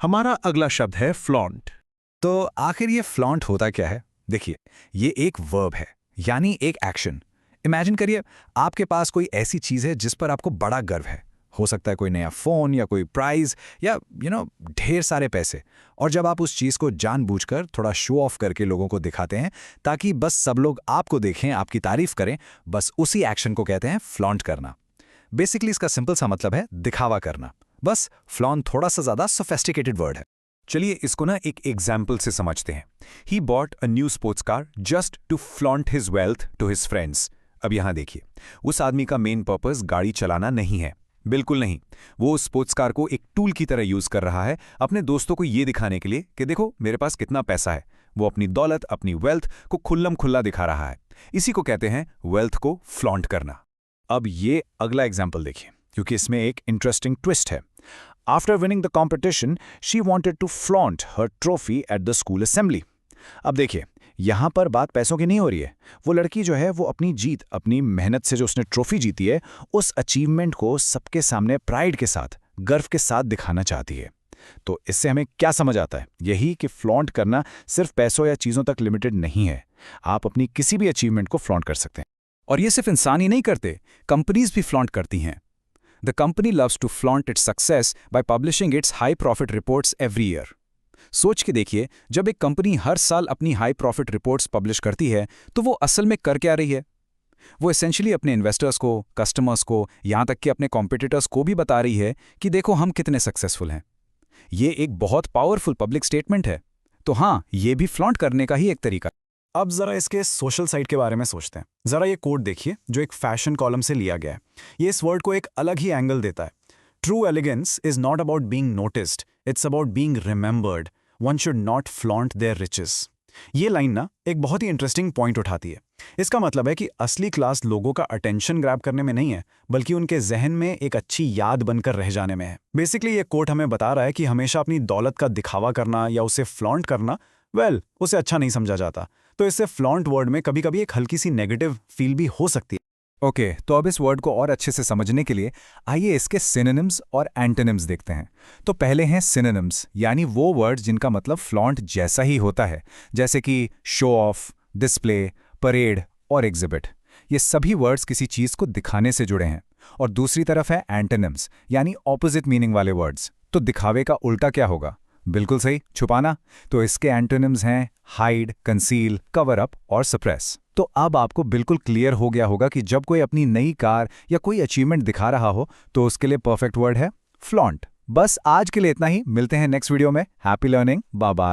हमारा अगला शब्द है फ्लॉन्ट। तो आखिर ये फ्लॉन्ट होता क्या है? देखिए, ये एक वर्ब है, यानी एक एक्शन। इमेजिन करिए, आपके पास कोई ऐसी चीज़ है जिस पर आपको बड़ा गर्व है। हो सकता है कोई नया फ़ोन या कोई प्राइज़ या ढेर सारे पैसे। और जब आप उस चीज़ को जानबूझकर थोड़ा शो ऑफ करके लोगों को दिखाते हैं ताकि बस सब लोग आपको देखें, आपकी तारीफ करें, बस उसी एक्शन को कहते हैं फ्लॉन्ट करना। बेसिकली इसका सिंपल सा मतलब है दिखावा करना। बस फ्लॉन्ट थोड़ा सा ज़्यादा सोफिस्टिकेटेड वर्ड है। चलिए इसको ना एक एग्जाम्पल से समझते हैं। He bought a new sports car just to flaunt his wealth to his friends. अब यहां देखिए, उस आदमी का मेन पर्पस गाड़ी चलाना नहीं है, बिल्कुल नहीं। वो उस स्पोर्ट्स कार को एक टूल की तरह यूज कर रहा है अपने दोस्तों को ये दिखाने के लिए कि देखो मेरे पास कितना पैसा है। वो अपनी दौलत, अपनी वेल्थ को खुल्लम खुल्ला दिखा रहा है। इसी को कहते हैं वेल्थ को फ्लॉन्ट करना। अब ये अगला एग्जाम्पल देखिए, क्योंकि इसमें एक इंटरेस्टिंग ट्विस्ट है। After winning the competition, she wanted to flaunt her trophy at the school assembly. अब देखिए, यहाँ पर बात पैसों की नहीं हो रही है। वो लड़की जो है वो अपनी जीत, अपनी मेहनत से जो उसने ट्रॉफी जीती है, उस अचीवमेंट को सबके सामने प्राइड के साथ, गर्व के साथ दिखाना चाहती है। तो इससे हमें क्या समझ आता है? यही कि फ्लॉन्ट करना सिर्फ पैसों या चीज़ों तक लिमिटेड नहीं है। आप अपनी किसी भी अचीवमेंट को फ्लॉन्ट कर सकते हैं। और ये सिर्फ इंसान ही नहीं करते, कंपनीज भी फ्लॉन्ट करती हैं। The company loves to flaunt its success by publishing its high profit reports every year. सोच के देखिए, जब एक कंपनी हर साल अपनी हाई प्रॉफिट रिपोर्ट्स पब्लिश करती है तो वो असल में कर क्या रही है? वो एसेंशियली अपने इन्वेस्टर्स को, कस्टमर्स को, यहाँ तक कि अपने कॉम्पिटिटर्स को भी बता रही है कि देखो हम कितने सक्सेसफुल हैं। ये एक बहुत पावरफुल पब्लिक स्टेटमेंट है। तो हाँ, ये भी फ्लॉन्ट करने का ही एक तरीका। अब जरा इसके सोशल साइड के बारे में सोचते हैं। जरा ये कोट देखिए जो एक फैशन कॉलम से लिया गया है। ये इस वर्ड को एक अलग ही एंगल देता है। True elegance is not about being noticed, it's about being remembered. One should not flaunt their riches. ये लाइन ना एक बहुत ही इंटरेस्टिंग पॉइंट उठाती है। इसका मतलब है कि असली क्लास लोगों का अटेंशन ग्रैब करने में नहीं है, बल्कि उनके जहन में एक अच्छी याद बनकर रह जाने में है। बेसिकली ये कोट हमें बता रहा है कि हमेशा अपनी दौलत का दिखावा करना या उसे फ्लॉन्ट करना, उसे अच्छा नहीं समझा जाता। तो इससे फ्लॉन्ट वर्ड में कभी कभी एक हल्की सी नेगेटिव फील भी हो सकती है। ओके, तो अब इस वर्ड को और अच्छे से समझने के लिए आइए इसके सिनोनिम्स और एंटोनिम्स देखते हैं। तो पहले हैं सिनोनिम्स, यानी वो वर्ड्स जिनका मतलब फ्लॉन्ट जैसा ही होता है, जैसे कि शो ऑफ, डिस्प्ले, परेड और एग्जिबिट। ये सभी वर्ड्स किसी चीज़ को दिखाने से जुड़े हैं। और दूसरी तरफ है एंटोनिम्स, यानी ऑपोजिट मीनिंग वाले वर्ड्स। तो दिखावे का उल्टा क्या होगा? बिल्कुल सही, छुपाना। तो इसके एंटोनिम्स हैं हाइड, कंसील, कवर अप और सप्रेस। तो अब आपको बिल्कुल क्लियर हो गया होगा कि जब कोई अपनी नई कार या कोई अचीवमेंट दिखा रहा हो तो उसके लिए परफेक्ट वर्ड है फ्लॉन्ट। बस आज के लिए इतना ही। मिलते हैं नेक्स्ट वीडियो में। Happy learning, bye bye.